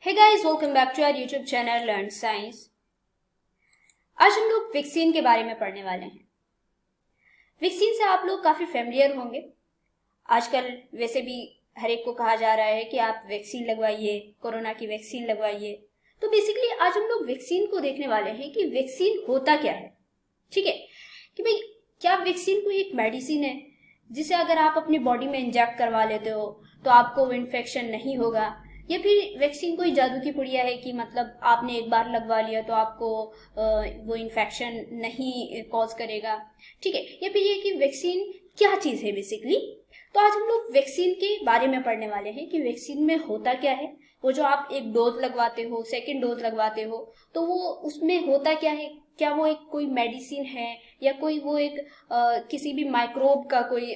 Hey guys, welcome back to our YouTube channel Learn Science। आज हम लोग vaccine के बारे में पढ़ने वाले हैं। वैक्सीन से आप लोग काफ़ी फेमिलियर होंगे। आजकल वैसे भी हर एक को कहा जा रहा है कि आप वैक्सीन लगवाइए, कोरोना की वैक्सीन लगवाइए। तो बेसिकली आज हम लोग वैक्सीन को देखने वाले हैं कि वैक्सीन होता क्या है। ठीक है कि भाई क्या वैक्सीन कोई एक मेडिसिन है जिसे अगर आप अपनी बॉडी में इंजेक्ट करवा लेते हो तो आपको वो इन्फेक्शन नहीं होगा, या फिर वैक्सीन कोई जादू की पुड़िया है कि मतलब आपने एक बार लगवा लिया तो आपको वो इन्फेक्शन नहीं कॉज करेगा। ठीक है, या फिर ये कि वैक्सीन क्या चीज़ है बेसिकली। तो आज हम लोग वैक्सीन के बारे में पढ़ने वाले हैं कि वैक्सीन में होता क्या है। वो जो आप एक डोज लगवाते हो, सेकेंड डोज लगवाते हो, तो वो उसमें होता क्या है। क्या वो एक कोई मेडिसिन है या कोई वो एक किसी भी माइक्रोब का कोई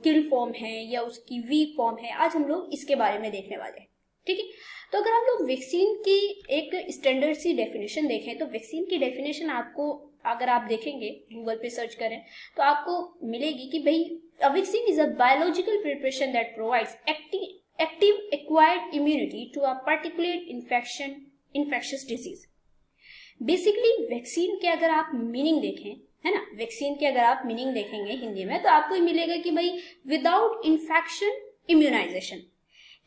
किल फॉर्म है या उसकी वीक फॉर्म है। आज हम लोग इसके बारे में देखने वाले हैं। ठीक है, तो अगर हम लोग वैक्सीन की एक स्टैंडर्ड सी डेफिनेशन देखें तो वैक्सीन की डेफिनेशन आपको अगर आप देखेंगे गूगल पे सर्च करें तो आपको मिलेगी कि भाई a vaccine is a biological preparation that provides active acquired immunity to a particular infectious disease। Basically vaccine के अगर आप मीनिंग देखें, है ना, वैक्सीन के अगर आप मीनिंग देखेंगे हिंदी में तो आपको मिलेगा कि भाई विदाउट इन्फेक्शन इम्यूनाइजेशन,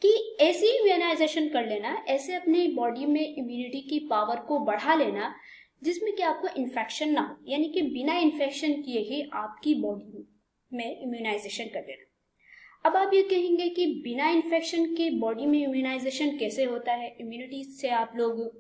कि ऐसी इम्यूनाइजेशन कर लेना, ऐसे अपने बॉडी में इम्यूनिटी की पावर को बढ़ा लेना जिसमें कि आपको इन्फेक्शन ना हो, यानी कि बिना इन्फेक्शन किए ही आपकी बॉडी में इम्यूनाइजेशन कर लेना। अब आप ये कहेंगे कि बिना इन्फेक्शन के बॉडी में इम्यूनाइजेशन कैसे होता है। इम्यूनिटी से आप लोग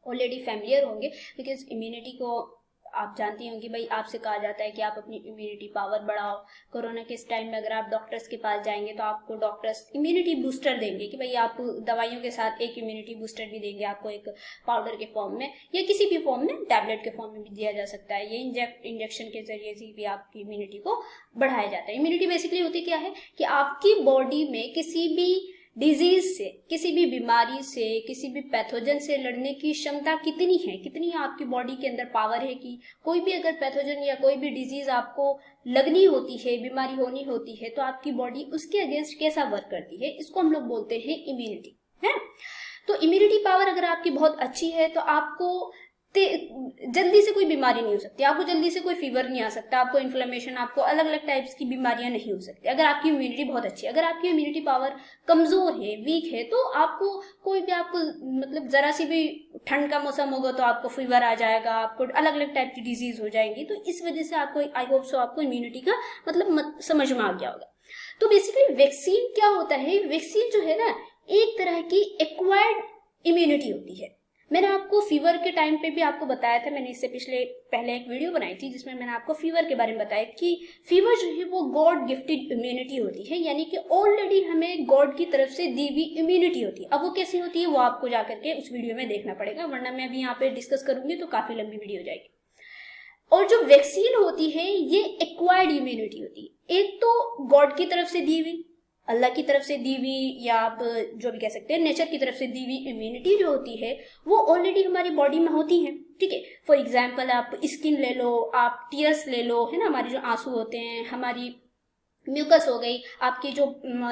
ऑलरेडी फैमिलियर होंगे, बिकॉज इम्यूनिटी को आप जानती होंगी भाई, आपसे कहा जाता है कि आप अपनी इम्यूनिटी पावर बढ़ाओ। कोरोना के इस टाइम में अगर आप डॉक्टर्स के पास जाएंगे तो आपको डॉक्टर्स इम्यूनिटी बूस्टर देंगे कि भाई आप दवाइयों के साथ एक इम्यूनिटी बूस्टर भी देंगे आपको, एक पाउडर के फॉर्म में या किसी भी फॉर्म में, टैबलेट के फॉर्म में भी दिया जा सकता है। ये इंजेक्शन के जरिए से भी आपकी इम्यूनिटी को बढ़ाया जाता है। इम्यूनिटी बेसिकली होती क्या है कि आपकी बॉडी में किसी भी डिजीज से, किसी भी बीमारी से, किसी भी पैथोजन से लड़ने की क्षमता कितनी है, कितनी आपकी बॉडी के अंदर पावर है कि कोई भी अगर पैथोजन या कोई भी डिजीज आपको लगनी होती है, बीमारी होनी होती है, तो आपकी बॉडी उसके अगेंस्ट कैसा वर्क करती है, इसको हम लोग बोलते हैं इम्यूनिटी, है। तो इम्यूनिटी पावर अगर आपकी बहुत अच्छी है तो आपको जल्दी से कोई बीमारी नहीं हो सकती, आपको जल्दी से कोई फीवर नहीं आ सकता, आपको इन्फ्लेमेशन, आपको अलग अलग टाइप्स की बीमारियां नहीं हो सकती अगर आपकी इम्यूनिटी बहुत अच्छी है। अगर आपकी इम्यूनिटी पावर कमजोर है, वीक है, तो आपको कोई भी, आपको मतलब जरा सी भी ठंड का मौसम होगा तो आपको फीवर आ जाएगा, आपको अलग अलग टाइप की डिजीज हो जाएंगी। तो इस वजह से आपको, आई होप सो आपको इम्यूनिटी का मतलब समझ में आ गया होगा। तो बेसिकली वैक्सीन क्या होता है, वैक्सीन जो है ना एक तरह की एक्वायर्ड इम्यूनिटी होती है। मैंने आपको फीवर के टाइम पे भी आपको बताया था, मैंने इससे पहले एक वीडियो बनाई थी जिसमें मैंने आपको फीवर के बारे में बताया कि फीवर जो है वो गॉड गिफ्टेड इम्यूनिटी होती है, यानी कि ऑलरेडी हमें गॉड की तरफ से दी हुई इम्यूनिटी होती है। अब वो कैसी होती है वो आपको जाकर के उस वीडियो में देखना पड़ेगा, वरना मैं अभी यहाँ पे डिस्कस करूंगी तो काफी लंबी वीडियो हो जाएगी। और जो वैक्सीन होती है ये एक्वायर्ड इम्यूनिटी होती है। एक तो गॉड की तरफ से दी हुई, अल्लाह की तरफ से दी हुई, या आप जो भी कह सकते हैं नेचर की तरफ से दी हुई इम्यूनिटी जो होती है वो ऑलरेडी हमारी बॉडी में होती है। ठीक है, फॉर एग्जाम्पल आप स्किन ले लो, आप टीयर्स ले लो, है ना, हमारे जो आंसू होते हैं, हमारी म्यूकस हो गई, आपकी जो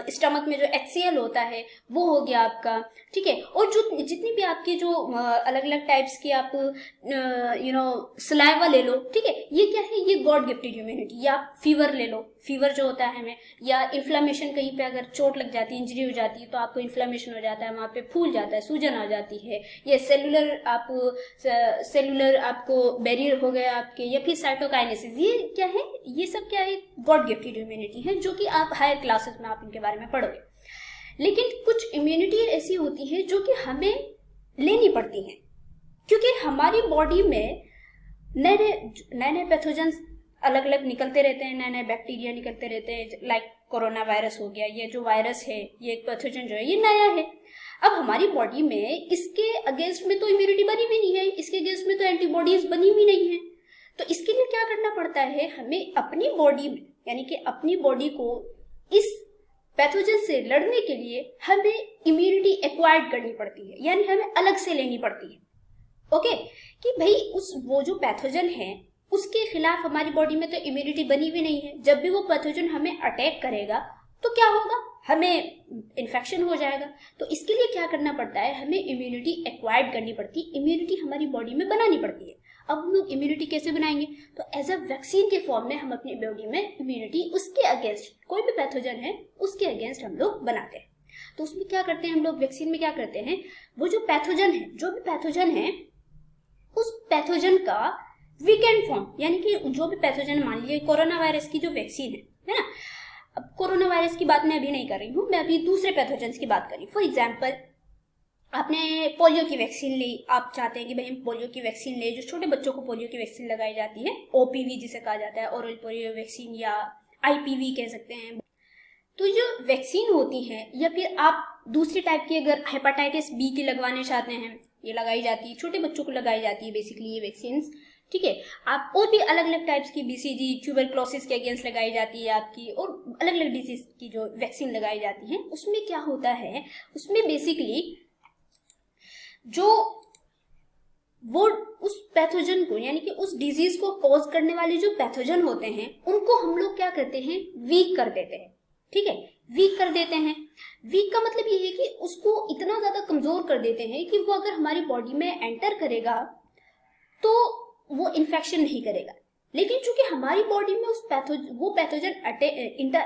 स्टमक में जो HCl होता है वो हो गया आपका। ठीक है, और जो जितनी भी आपकी जो अलग अलग टाइप्स की आप सलाइवा ले लो, ठीक है, ये क्या है, ये गॉड गिफ्टेड इम्यूनिटी। या फीवर ले लो, फीवर जो होता है हमें, या इन्फ्लेमेशन, कहीं पे अगर चोट लग जाती है, इंजरी हो जाती है तो आपको इन्फ्लेमेशन हो जाता है, वहाँ पे फूल जाता है, सूजन आ जाती है, या सेलुलर आपको बैरियर हो गया आपके, या फिर साइटोकाइनेसिस, ये क्या है, ये सब क्या है, गॉड गिफ्टेड इम्यूनिटी है जो कि आप हायर क्लासेस में आप इनके बारे में पढ़ोगे। लेकिन कुछ इम्यूनिटी ऐसी होती है जो कि हमें लेनी पड़ती है, क्योंकि हमारी बॉडी में नए नए पैथोजन अलग अलग निकलते रहते हैं, नए नए बैक्टीरिया निकलते रहते हैं। लाइक कोरोना वायरस हो गया, ये जो वायरस है, ये एक पैथोजन जो है ये नया है। अब हमारी बॉडी में इसके अगेंस्ट में तो इम्यूनिटी बनी हुई नहीं है, इसके अगेंस्ट में तो एंटीबॉडीज बनी हुई नहीं है। तो इसके लिए क्या करना पड़ता है, हमें अपनी बॉडी में, यानी कि अपनी बॉडी को इस पैथोजन से लड़ने के लिए हमें इम्यूनिटी एक्वायर्ड करनी पड़ती है, यानी हमें अलग से लेनी पड़ती है। ओके, कि भाई वो जो पैथोजन है उसके खिलाफ हमारी बॉडी में तो इम्यूनिटी बनी हुई नहीं है। जब भी वो पैथोजन हमें अटैक करेगा तो क्या होगा, हमें इन्फेक्शन हो जाएगा। तो इसके लिए क्या करना पड़ता है, हमें इम्यूनिटी एक्वायर्ड करनी पड़ती है, इम्यूनिटी हमारी बॉडी में बनानी पड़ती है। अब हम लोग इम्यूनिटी कैसे बनाएंगे, तो एज अ वैक्सीन के फॉर्म में हम अपनी बॉडी में इम्यूनिटी उसके अगेंस्ट, कोई भी पैथोजन है उसके अगेंस्ट हम लोग बनाते हैं। तो उसमें क्या करते हैं हम लोग, वैक्सीन में क्या करते हैं, वो जो पैथोजन है, जो भी पैथोजन है उस पैथोजन का वीकेंड फॉर्म, यानी कि जो भी पैथोजन, मान लीजिए कोरोना वायरस की जो वैक्सीन है ना। अब कोरोना वायरस की बात मैं अभी नहीं कर रही हूँ, मैं अभी दूसरे पैथोजन की बात कर रही हूँ। फॉर एग्जाम्पल, आपने पोलियो की वैक्सीन ली, आप चाहते हैं कि भाई हम पोलियो की वैक्सीन ले, जो छोटे बच्चों को पोलियो की वैक्सीन लगाई जाती है, ओपीवी जिसे कहा जाता है, ओरल पोलियो वैक्सीन, या आईपीवी कह सकते हैं। तो जो वैक्सीन होती है, या फिर आप दूसरी टाइप की अगर हेपेटाइटिस बी की लगवाने चाहते हैं, ये लगाई जाती है, छोटे बच्चों को लगाई जाती है बेसिकली ये वैक्सीन, ठीक है। आप और भी अलग अलग टाइप्स की बीसीजी, ट्यूबरक्लोसिस के अगेंस्ट लगाई जाती है आपकी, और अलग अलग डिजीज की जो वैक्सीन लगाई जाती है, उसमें क्या होता है, उसमें बेसिकली जो वो उस पैथोजन को, यानी कि उस डिजीज को कॉज करने वाले जो पैथोजन होते हैं, उनको हम लोग क्या करते हैं, वीक कर देते हैं, ठीक है, वीक कर देते हैं। वीक का मतलब ये है कि उसको इतना ज्यादा कमजोर कर देते हैं कि वो अगर हमारी बॉडी में एंटर करेगा तो वो इन्फेक्शन नहीं करेगा। लेकिन चूंकि हमारी बॉडी में वो पैथोजन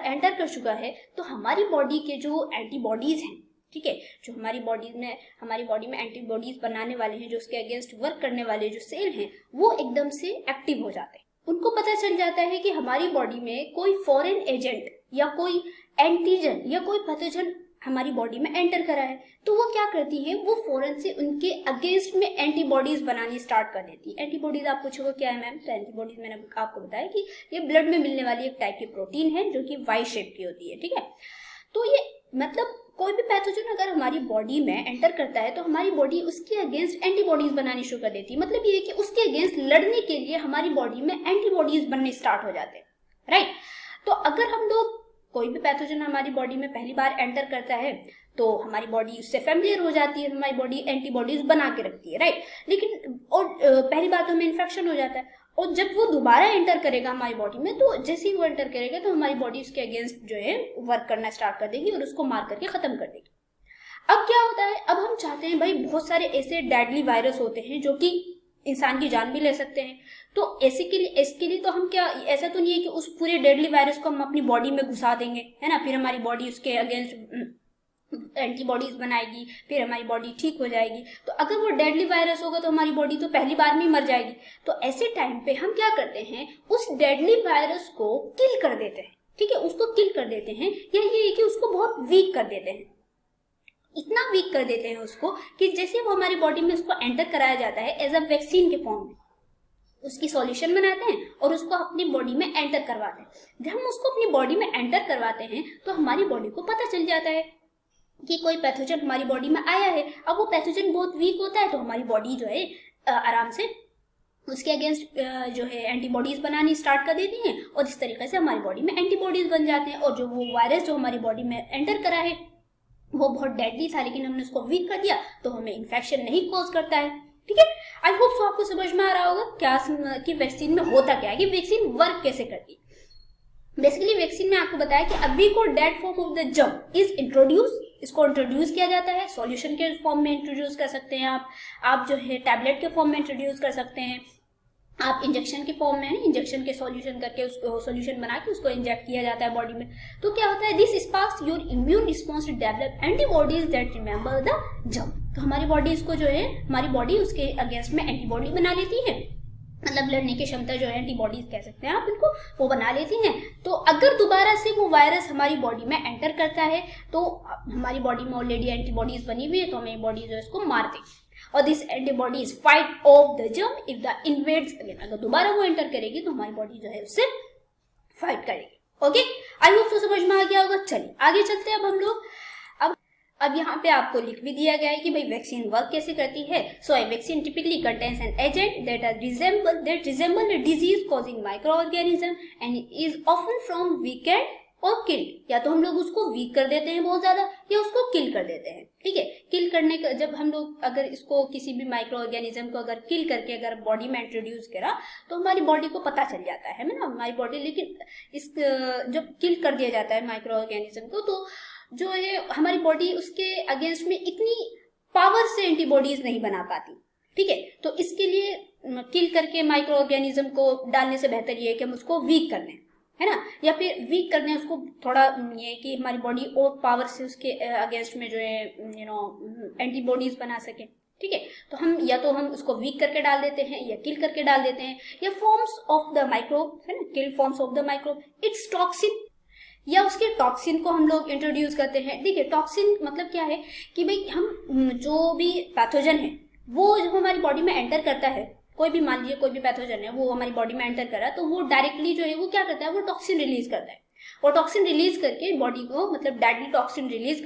एंटर कर चुका है, तो हमारी बॉडी के जो एंटीबॉडीज हैं, ठीक है, जो हमारी बॉडी में एंटीबॉडीज बनाने वाले हैं, जो उसके अगेंस्ट वर्क करने वाले जो सेल हैं, वो एकदम से एक्टिव हो जाते हैं। उनको पता चल जाता है कि हमारी बॉडी में कोई फॉरेन एजेंट या कोई एंटीजन या कोई पैथोजन हमारी बॉडी में एंटर करा है। तो वो क्या करती है, वो फौरन से उनके अगेंस्ट में एंटीबॉडीज बनानी स्टार्ट कर देती है। एंटीबॉडीज आप पूछोगे क्या है मैम, तो एंटीबॉडीज मैंने आपको बताया कि ये ब्लड में मिलने वाली एक टाइप की प्रोटीन है जो कि वाई शेप की होती है, ठीक है। तो ये मतलब कोई भी पैथोजन अगर हमारी बॉडी में एंटर करता है तो हमारी बॉडी उसके अगेंस्ट एंटीबॉडीज बनानी शुरू कर देती है। मतलब ये है कि उसके अगेंस्ट लड़ने के लिए हमारी बॉडी में एंटीबॉडीज बनने स्टार्ट हो जाते हैं, राइट। तो अगर हम लोग, कोई भी पैथोजन हमारी बॉडी में पहली बार एंटर करता है तो हमारी बॉडी उससे फैमिलियर हो जाती है, हमारी बॉडी एंटीबॉडीज बना के रखती है, राइट। लेकिन और पहली बार तो हमें इन्फेक्शन हो जाता है, और जब वो दोबारा एंटर करेगा हमारी बॉडी में, तो जैसे ही वो एंटर करेगा तो हमारी बॉडी उसके अगेंस्ट जो है वर्क करना स्टार्ट कर देगी और उसको मार करके खत्म कर देगी। अब क्या होता है, अब हम चाहते हैं भाई, बहुत सारे ऐसे डेडली वायरस होते हैं जो कि इंसान की जान भी ले सकते हैं। तो इसके लिए तो हम क्या, ऐसा तो नहीं है कि उस पूरे डेडली वायरस को हम अपनी बॉडी में घुसा देंगे, है ना, फिर हमारी बॉडी उसके अगेंस्ट एंटीबॉडीज बनाएगी, फिर हमारी बॉडी ठीक हो जाएगी। तो अगर वो डेडली वायरस होगा तो हमारी बॉडी तो पहली बार में ही मर जाएगी। तो ऐसे टाइम पे हम क्या करते हैं, उस डेडली वायरस को किल कर देते हैं, ठीक है, उसको किल कर देते हैं, या ये है कि उसको बहुत वीक कर देते हैं। इतना वीक कर देते हैं उसको कि जैसे वो हमारी बॉडी में उसको एंटर कराया जाता है एज अ वैक्सीन के फॉर्म में, उसकी सॉल्यूशन बनाते हैं और उसको अपनी बॉडी में एंटर करवाते हैं। जब हम उसको अपनी बॉडी में एंटर करवाते हैं तो हमारी बॉडी को पता चल जाता है कि कोई पैथोजन हमारी बॉडी में आया है। अब वो पैथोजन बहुत वीक होता है तो हमारी बॉडी जो है आराम से उसके अगेंस्ट जो है एंटीबॉडीज बनानी स्टार्ट कर देती हैं, और इस तरीके से हमारी बॉडी में एंटीबॉडीज बन जाते हैं। और जो वो वायरस जो हमारी बॉडी में एंटर करा है वो बहुत डेडली था, लेकिन हमने उसको वीक कर दिया तो हमें इन्फेक्शन नहीं कॉज करता है, ठीक है। आई होप सो आपको समझ में आ रहा होगा क्या कि वैक्सीन में होता क्या है, कि वैक्सीन वर्क कैसे करती है। बेसिकली वैक्सीन में आपको बताया कि अभी को dead form of the germ is introduce, इसको इंट्रोड्यूस किया जाता है, सॉल्यूशन के फॉर्म में इंट्रोड्यूस कर सकते हैं आप जो है टैबलेट के फॉर्म में इंट्रोड्यूस कर सकते हैं, आप इंजेक्शन के फॉर्म में, है इंजेक्शन के सॉल्यूशन करके उसको सॉल्यूशन बना के उसको इंजेक्ट किया जाता है बॉडी में। तो क्या होता है, this sparks your immune response to develop antibodies that remember the germ. तो हमारी बॉडी इसको जो है, हमारी बॉडी उसके अगेंस्ट में एंटीबॉडी बना लेती है, मतलब लड़ने की क्षमता जो है एंटीबॉडीज कह सकते हैं आप इनको, वो बना लेती हैं। तो अगर दोबारा से वो वायरस हमारी बॉडी में एंटर करता है तो हमारी बॉडी में ऑलरेडी एंटीबॉडीज बनी हुई है, तो हमारी बॉडी जो है इसको मार देगी। और this antibodies fight of the germ if the invades again, अगर दोबारा वो एंटर करेगी तो हमारी बॉडी जो है उससे फाइट करेगी। ओके, आई होप तो समझ में आ गया होगा। चलिए आगे चलते हैं। अब हम लोग अब यहाँ पे आपको लिख भी दिया गया है कि भाई वैक्सीन वर्क कैसे करती है। So a vaccine typically contains an agent that resemble the disease causing microorganism and is often from weakened or killed. या तो हम लोग उसको वीक कर देते हैं बहुत ज्यादा, या उसको किल कर देते हैं, ठीक है। किल करने का, जब हम लोग अगर इसको किसी भी माइक्रो ऑर्गेनिज्म को अगर किल करके अगर बॉडी में इंट्रोड्यूस करा तो हमारी बॉडी को पता चल जाता है ना हमारी बॉडी। लेकिन इस जब किल कर दिया जाता है माइक्रो ऑर्गेनिज्म को तो जो है हमारी बॉडी उसके अगेंस्ट में इतनी पावर से एंटीबॉडीज नहीं बना पाती। ठीक है, तो इसके लिए किल करके माइक्रो ऑर्गेनिज्म को डालने से बेहतर ये है कि हम उसको वीक कर लें, है ना, या फिर वीक कर दें उसको थोड़ा, ये कि हमारी बॉडी और पावर से उसके अगेंस्ट में जो है एंटीबॉडीज बना सके। ठीक है, तो हम या तो हम उसको वीक करके डाल देते हैं या किल करके डाल देते हैं, या फॉर्म्स ऑफ द माइक्रोब, है ना, killed forms of the microbe, its toxin, या उसके टॉक्सिन को हम लोग इंट्रोड्यूस करते हैं। देखिए टॉक्सिन मतलब क्या है कि भाई हम जो भी पैथोजन है वो जब हमारी बॉडी में एंटर करता है, कोई भी मान लीजिए कोई भी पैथोजन है वो हमारी बॉडी में एंटर कर रहा है, तो वो डायरेक्टली जो है वो क्या करता है, वो टॉक्सिन रिलीज करता है, और टॉक्सिन रिलीज करके बॉडी को, मतलब डेडली टॉक्सिन रिलीज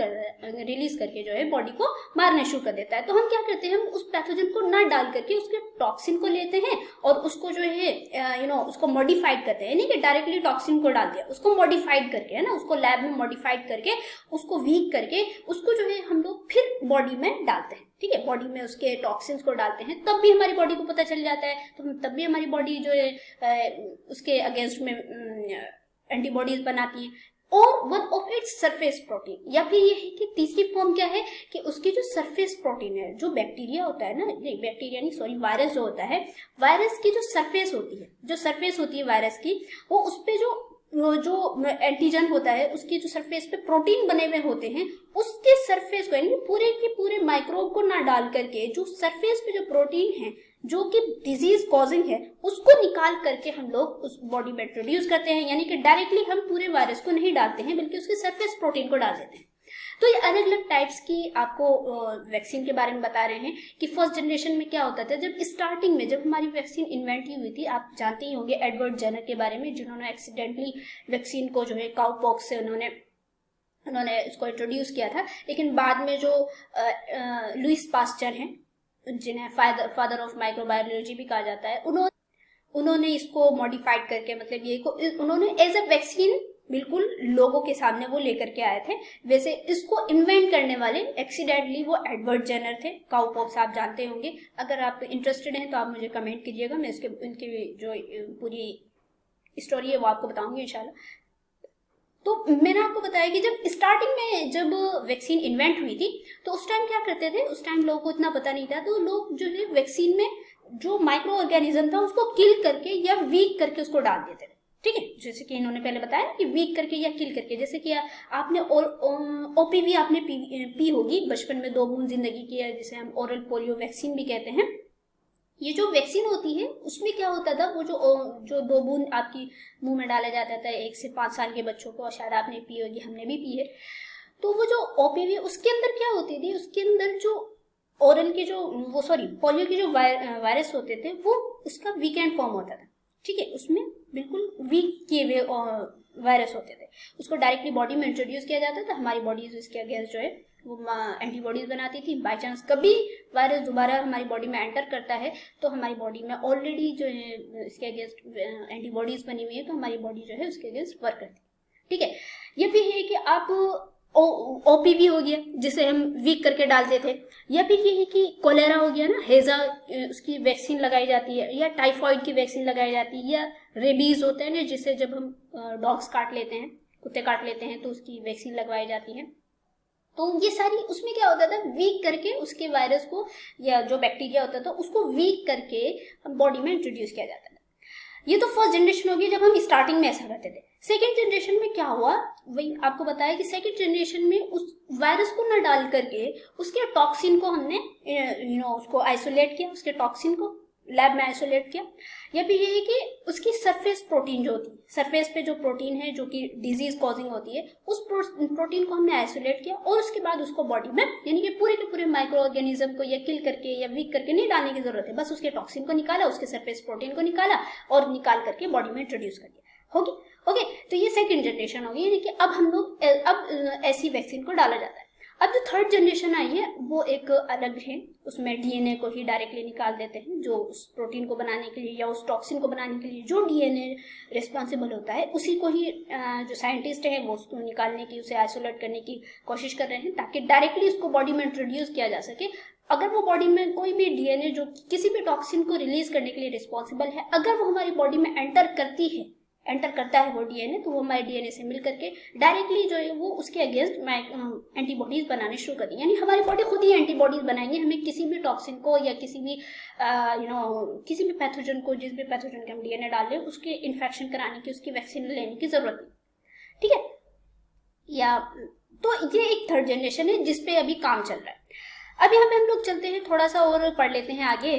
करके जो है बॉडी को मारना शुरू कर देता है। तो हम क्या करते हैं, हम उस पैथोजन को ना डाल करके उसके टॉक्सिन को लेते हैं और उसको जो है उसको मॉडिफाइड करते हैं, यानी कि डायरेक्टली टॉक्सिन को डाल दिया, उसको मॉडिफाइड करके, है ना, उसको लैब में मॉडिफाइड करके उसको वीक करके उसको जो है हम लोग फिर बॉडी में डालते हैं। ठीक है, बॉडी में उसके टॉक्सिन्स को डालते हैं, तब भी हमारी बॉडी को पता चल जाता है, तो तब भी हमारी बॉडी जो है उसके अगेंस्ट में एंटीबॉडीज बनाती है। और one of its surface protein, या फिर ये है कि तीसरी फॉर्म क्या है कि उसकी जो सरफेस प्रोटीन है, जो बैक्टीरिया होता है ना, बैक्टीरिया नहीं सॉरी वायरस जो होता है, वायरस की जो सरफेस होती है वायरस की, वो उस पे जो एंटीजन होता है उसकी जो सरफेस पे प्रोटीन बने हुए होते हैं, उसके सरफेस को, यानी पूरे के पूरे माइक्रोब को ना डाल करके जो सरफेस पे जो प्रोटीन है जो कि डिजीज कॉजिंग है, उसको निकाल करके हम लोग उस बॉडी में इंट्रोड्यूस करते हैं। यानी कि डायरेक्टली हम पूरे वायरस को नहीं डालते हैं, बल्कि उसके सरफेस प्रोटीन को डाल देते हैं। तो ये अलग अलग टाइप्स की आपको वैक्सीन के बारे में बता रहे हैं कि फर्स्ट जनरेशन में क्या होता था। जब स्टार्टिंग में जब हमारी वैक्सीन इन्वेंट हुई थी, आप जानते ही होंगे एडवर्ड जेनर के बारे में, जिन्होंने एक्सीडेंटली वैक्सीन को जो है काउ पॉक्स से उन्होंने इसको इंट्रोड्यूस किया था। लेकिन बाद में जो लुइस पास्चर हैं, जिन्हें फादर ऑफ माइक्रोबायोलॉजी भी कहा जाता है, उन्होंने इसको मॉडिफाइड करके, मतलब ये को उन्होंने एज अ वैक्सीन बिल्कुल लोगों के सामने वो लेकर के आए थे। वैसे इसको इन्वेंट करने वाले एक्सीडेंटली वो एडवर्ड जेनर थे। काउ पॉक्स आप जानते होंगे, अगर आप इंटरेस्टेड हैं तो आप मुझे कमेंट कीजिएगा, मैं इनकी जो पूरी स्टोरी है वो आपको बताऊंगी इंशाल्लाह। तो मैंने आपको बताया कि जब स्टार्टिंग में जब वैक्सीन इन्वेंट हुई थी, तो उस टाइम क्या करते थे, उस टाइम लोगों को इतना पता नहीं था, तो लोग जो है वैक्सीन में जो माइक्रो ऑर्गेनिज्म था उसको किल करके या वीक करके उसको डाल देते थे। ठीक है, जैसे कि इन्होंने पहले बताया कि वीक करके या किल करके, जैसे कि आपने ओपीवी आपने पी होगी बचपन में, 2 बूंद जिंदगी की है, जिसे हम ओरल पोलियो वैक्सीन भी कहते हैं। ये जो वैक्सीन होती है उसमें क्या होता था, वो जो 2 बूंद आपकी मुंह में डाला जाता था 1 से 5 साल के बच्चों को, और शायद आपने पी होगी, हमने भी पी है। तो वो जो ओपीवी उसके अंदर क्या होती थी, उसके अंदर जो ओरल के जो पोलियो के जो वायरस होते थे, वो उसका वीकेंड फॉर्म होता था। ठीक है, उसमें बिल्कुल वीक किए हुए वायरस होते थे, उसको डायरेक्टली बॉडी में इंट्रोड्यूस किया जाता था। हमारी बॉडी इसके अगेंस्ट जो है वो एंटीबॉडीज बनाती थी। बाई चांस कभी वायरस दोबारा हमारी बॉडी में एंटर करता है तो हमारी बॉडी में ऑलरेडी जो है इसके अगेंस्ट एंटीबॉडीज बनी हुई है, तो हमारी बॉडी जो है उसके अगेंस्ट वर्क करती है। ठीक है, ये भी है कि आप ओपीवी हो गया जिसे हम वीक करके डालते थे, या फिर ये है कि कोलेरा हो गया ना, हेजा, उसकी वैक्सीन लगाई जाती है, या टाइफॉइड की वैक्सीन लगाई जाती है, या रेबीज होता है ना, जिसे जब हम डॉग्स काट लेते हैं, कुत्ते काट लेते हैं, तो उसकी वैक्सीन लगवाई जाती है। तो ये सारी उसमें क्या होता था, वीक करके उसके वायरस को या जो बैक्टीरिया होता था उसको वीक करके हम बॉडी में इंट्रोड्यूस किया जाता था। ये तो फर्स्ट जनरेशन होगी जब हम स्टार्टिंग में ऐसा करते थे। सेकेंड जनरेशन में क्या हुआ, वही आपको बताया कि सेकेंड जनरेशन में उस वायरस को न डाल करके उसके टॉक्सिन को हमने उसको आइसोलेट किया, उसके टॉक्सिन को लैब में आइसोलेट किया। या फिर ये है कि उसकी सरफेस प्रोटीन जो होती है, सरफेस पे जो प्रोटीन है जो कि डिजीज कॉजिंग होती है, उस प्रोटीन को हमने आइसोलेट किया, और उसके बाद उसको बॉडी में, यानी कि पूरे के पूरे माइक्रो ऑर्गेनिज्म को या किल करके या वीक करके नहीं डालने की जरूरत है, बस उसके टॉक्सिन को निकाला, उसके सरफेस प्रोटीन को निकाला और निकाल करके बॉडी में इंट्रोड्यूस कर दिया। होगी ओके, तो ये सेकेंड जनरेशन होगी, यानी कि अब हम लोग ऐसी वैक्सीन को डाला जाता है। अब जो थर्ड जनरेशन आई है वो एक अलग है, उसमें डीएनए को ही डायरेक्टली निकाल देते हैं, जो उस प्रोटीन को बनाने के लिए या उस टॉक्सिन को बनाने के लिए जो डीएनए रिस्पॉन्सिबल होता है, उसी को ही जो साइंटिस्ट है वो उसको निकालने की, उसे आइसोलेट करने की कोशिश कर रहे हैं, ताकि डायरेक्टली उसको बॉडी में इंट्रोड्यूस किया जा सके। अगर वो बॉडी में कोई भी डीएनए जो किसी भी टॉक्सिन को रिलीज करने के लिए रिस्पॉन्सिबल है, अगर वो हमारी बॉडी में एंटर करती है, एंटर करता है वो डीएनए, तो वो हमारे डीएनए से मिल करके डायरेक्टली जो है वो उसके अगेंस्ट एंटीबॉडीज बनाने शुरू कर देंगे। यानी हमारी बॉडी खुद ही एंटीबॉडीज बनाएंगे, हमें किसी भी टॉक्सिन को या किसी भी किसी भी पैथोजन को, जिस भी पैथोजन के हम डीएनए डाल रहे हैं उसके इन्फेक्शन कराने की, उसकी वैक्सीन लेने की जरूरत नहीं। ठीक है, या तो ये एक थर्ड जनरेशन है जिसपे अभी काम चल रहा है। अब यहाँ पे हम लोग चलते हैं, थोड़ा सा और पढ़ लेते हैं आगे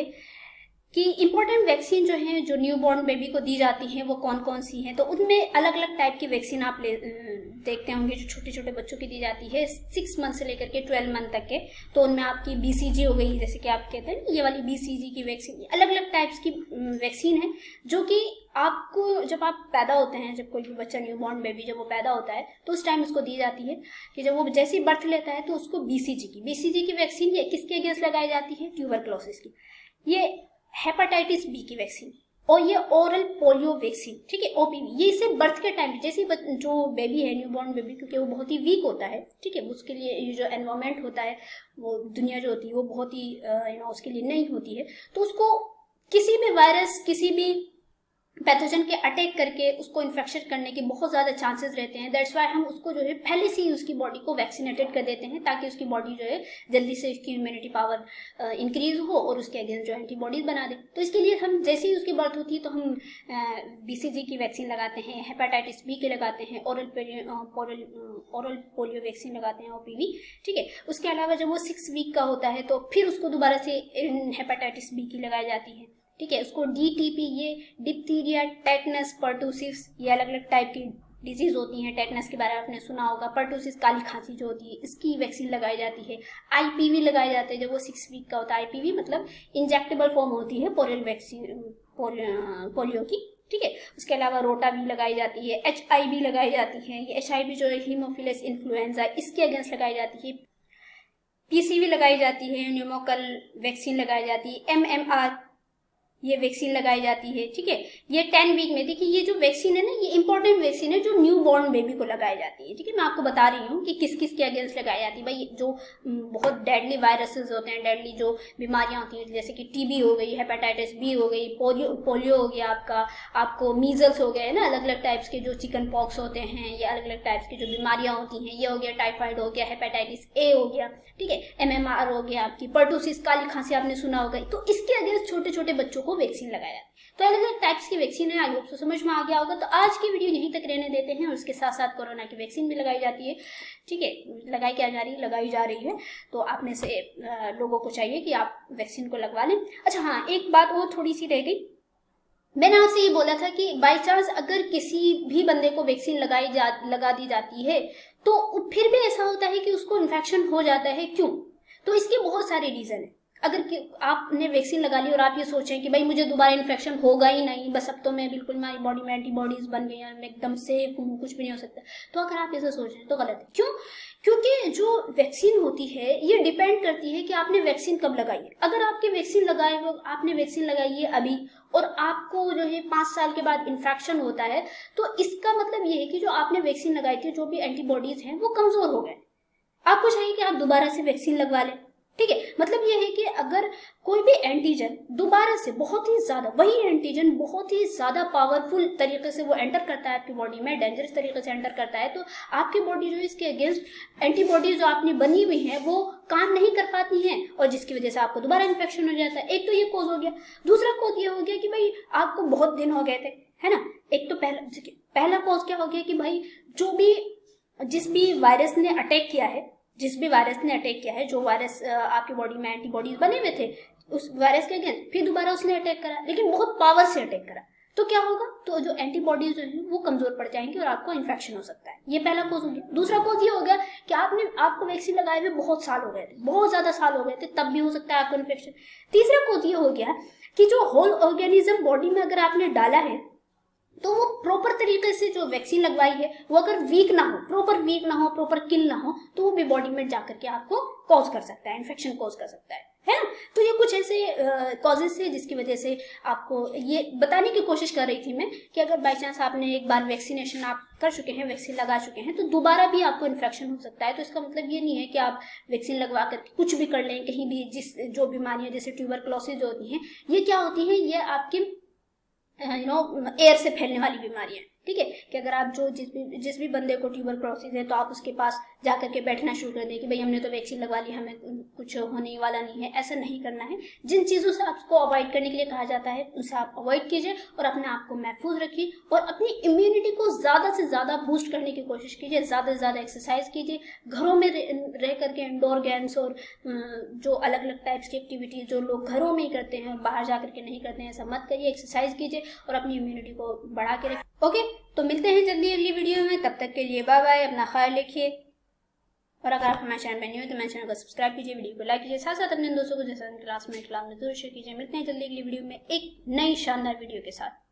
कि इंपॉर्टेंट वैक्सीन जो है जो न्यूबॉर्न बेबी को दी जाती हैं वो कौन कौन सी हैं। तो उनमें अलग अलग टाइप की वैक्सीन आप देखते होंगे जो छोटे छोटे बच्चों की दी जाती है 6 मंथ से लेकर के 12 मंथ तक के। तो उनमें आपकी बीसीजी हो गई, जैसे कि आप कहते हैं ये वाली बीसीजी की वैक्सीन, अलग अलग टाइप्स की वैक्सीन है जो कि आपको जब आप पैदा होते हैं, जब कोई भी बच्चा न्यूबॉर्न बेबी जब वो पैदा होता है तो उस टाइम उसको दी जाती है कि जब वो जैसे ही बर्थ लेता है तो उसको बीसीजी की वैक्सीन ये किसके अगेंस्ट लगाई जाती है, ट्यूबरक्लोसिस की, ये हेपेटाइटिस बी की वैक्सीन, और ये ओरल पोलियो वैक्सीन। ठीक है, ओपीवी, ये इसे बर्थ के टाइम जैसे जो बेबी है न्यूबॉर्न बेबी, क्योंकि वो बहुत ही वीक होता है, ठीक है, उसके लिए ये जो एनवायरमेंट होता है, वो दुनिया जो होती है वो बहुत ही उसके लिए नहीं होती है, तो उसको किसी भी वायरस, किसी भी पैथोजन के अटैक करके उसको इन्फेक्शन करने के बहुत ज़्यादा चांसेस रहते हैं। दैट्स वाई हम उसको जो है पहले से ही उसकी बॉडी को वैक्सीनेटेड कर देते हैं ताकि उसकी बॉडी जो है जल्दी से उसकी इम्यूनिटी पावर इंक्रीज हो और उसके अगेंस्ट जो एंटीबॉडीज बना दे। तो इसके लिए हम जैसे ही उसकी बर्थ होती है तो हम बीसीजी की वैक्सीन लगाते हैं, हेपेटाइटिस बी के लगाते हैं, ओरल पोलियो वैक्सीन लगाते हैं, ओपीवी। ठीक है, उसके अलावा जब वो 6 वीक का होता है तो फिर उसको दोबारा से हेपेटाइटिस बी की लगाई जाती है। ठीक है, उसको डीटीपी, ये डिप्थीरिया, टेटनस, पर्टूसिस, ये अलग अलग टाइप की डिजीज होती हैं। टेटनस के बारे में आपने सुना होगा, पर्टूसिस काली खांसी जो होती है इसकी वैक्सीन लगाई जाती है। आईपीवी लगाए जाते हैं जब वो 6 वीक का होता है। आईपीवी मतलब इंजेक्टेबल फॉर्म होती है पोलियो वैक्सीन, पोलियो की। ठीक है, उसके अलावा रोटा भी लगाई जाती है, HIV लगाई जाती है, ये HIV जो है हीमोफिलस इन्फ्लुएंजा, इसके अगेंस्ट लगाई जाती है। PCV लगाई जाती है, न्यूमोकल वैक्सीन लगाई जाती है, MMR ये वैक्सीन लगाई जाती है। ठीक है, ये 10 वीक में, देखिए ये जो वैक्सीन है ना ये इंपॉर्टेंट वैक्सीन है जो न्यू बॉर्न बेबी को लगाई जाती है। ठीक है, मैं आपको बता रही हूँ कि किस किस के अगेंस्ट लगाई जाती है। भाई जो बहुत डेडली वायरसेस होते हैं, डेडली जो बीमारियां होती हैं, जैसे कि टीबी हो गई, हेपेटाइटिस बी हो गई, पोलियो हो गया आपको मीजल्स हो गए ना, अलग अलग टाइप्स के जो चिकन पॉक्स होते हैं, या अलग अलग टाइप्स की जो बीमारियां होती हैं, ये हो गया, टाइफाइड हो गया, हेपेटाइटिस A हो गया। ठीक है, MMR हो गया, आपकी पर्टूसिस काली खांसी आपने सुना होगा। तो इसके अगेंस्ट छोटे छोटे बच्चों को वैक्सीन लगाया जाता है। तो अलग अलग टाइप्स की वैक्सीन है, आई होप सो समझ में आ गया होगा। तो आज की वीडियो यहीं तक रहने देते हैं, और उसके साथ साथ कोरोना की वैक्सीन भी लगाई जाती है। ठीक है, लगाई जा रही है। तो आप में से लोगों को चाहिए कि आप वैक्सीन को लगवा लें। अच्छा हाँ, एक बात और थोड़ी सी रह गई, मैंने आपसे ये बोला था कि बाई चांस अगर किसी भी बंदे को वैक्सीन लगा दी जाती है तो फिर भी ऐसा होता है कि उसको इन्फेक्शन हो जाता है। क्यों? तो इसके बहुत सारे रीजन है। अगर आपने वैक्सीन लगा ली और आप ये सोचें कि भाई मुझे दोबारा इन्फेक्शन होगा ही नहीं, बस अब तो मैं बिल्कुल, मेरी बॉडी में एंटीबॉडीज बन गई हैं, मैं एकदम सेफ हूँ, कुछ भी नहीं हो सकता, तो अगर आप ऐसा सोच रहे हैं तो गलत है। क्यों? क्योंकि जो वैक्सीन होती है ये डिपेंड करती है कि आपने वैक्सीन कब लगाई है। अगर आपने वैक्सीन लगाई है अभी और आपको जो है 5 साल के बाद इन्फेक्शन होता है, तो इसका मतलब ये है कि जो आपने वैक्सीन लगाई थी, जो भी एंटीबॉडीज हैं वो कमजोर हो गए। आपको चाहिए कि आप दोबारा से वैक्सीन लगवा लें। ठीक है, मतलब ये है कि अगर कोई भी एंटीजन दोबारा से बहुत ही ज्यादा, वही एंटीजन बहुत ही ज्यादा पावरफुल तरीके से वो एंटर करता है आपकी बॉडी में, डेंजरस तरीके से एंटर करता है, तो आपकी बॉडी जो है इसके अगेंस्ट एंटीबॉडीज जो आपने बनी हुई है वो काम नहीं कर पाती हैं, और जिसकी वजह से आपको दोबारा इन्फेक्शन हो जाता है। एक तो ये कोज हो गया। दूसरा कोज ये हो गया कि भाई आपको बहुत दिन हो गए थे, है ना। एक तो पहला कोज क्या हो गया कि भाई जिस भी वायरस ने अटैक किया है, जो वायरस आपकी बॉडी में एंटीबॉडीज बने हुए थे, उस वायरस के अगेंस्ट फिर दोबारा उसने अटैक करा, लेकिन बहुत पावर से अटैक करा, तो क्या होगा, तो जो एंटीबॉडीज जो है वो कमजोर पड़ जाएंगी और आपको इन्फेक्शन हो सकता है। ये पहला कोज हो गया। दूसरा कोज ये हो गया कि आपको वैक्सीन लगाए हुए बहुत साल हो गए थे, बहुत ज्यादा साल हो गए थे, तब भी हो सकता है आपको इन्फेक्शन। तीसरा कोज ये हो गया कि जो होल ऑर्गेनिज्म बॉडी में अगर आपने डाला है तो वो प्रॉपर तरीके से जो वैक्सीन लगवाई है वो अगर प्रॉपर किल ना हो, तो वो भी बॉडी में जाकर के आपको कॉज कर सकता है, इन्फेक्शन कॉज कर सकता है ना। तो ये कुछ ऐसे कॉजेस है जिसकी वजह से आपको ये बताने की कोशिश कर रही थी मैं कि अगर बाई चांस आपने एक बार वैक्सीनेशन आप कर चुके हैं, वैक्सीन लगा चुके हैं, तो दोबारा भी आपको इन्फेक्शन हो सकता है। तो इसका मतलब ये नहीं है कि आप वैक्सीन लगवा करके कुछ भी कर लें कहीं भी। जो बीमारियां जैसे ट्यूबरक्लोसिस होती हैं, ये क्या होती हैं, ये आपकी एयर से फैलने वाली बीमारियां, ठीक है, कि अगर आप जो जिस भी बंदे को ट्यूबरक्लोसिस है तो आप उसके पास जाकर के बैठना शुरू कर दें कि भाई हमने तो वैक्सीन लगवा ली, हमें कुछ होने वाला नहीं है। ऐसा नहीं करना है। जिन चीज़ों से आपको अवॉइड करने के लिए कहा जाता है उनसे आप अवॉइड कीजिए और अपने आप को महफूज रखिए और अपनी इम्यूनिटी को ज़्यादा से ज़्यादा बूस्ट करने की कोशिश कीजिए। ज़्यादा से ज़्यादा एक्सरसाइज कीजिए, घरों में रह करके इंडोर गेम्स और जो अलग अलग टाइप्स की एक्टिविटी जो लोग घरों में ही करते हैं और बाहर जा करके नहीं करते हैं, ऐसा मत करिए। एक्सरसाइज कीजिए और अपनी इम्यूनिटी को बढ़ा के रखिए। ओके, तो मिलते हैं जल्दी अगली वीडियो में। तब तक के लिए बाय बाय, अपना ख्याल रखिए। और अगर आप हमारे चैनल पर नहीं हो तो मेरे चैनल को सब्सक्राइब कीजिए, वीडियो को लाइक कीजिए, साथ साथ अपने दोस्तों को जैसा क्लास में जरूर शेयर कीजिए। मिलते हैं जल्दी अगली वीडियो में एक नई शानदार वीडियो के साथ।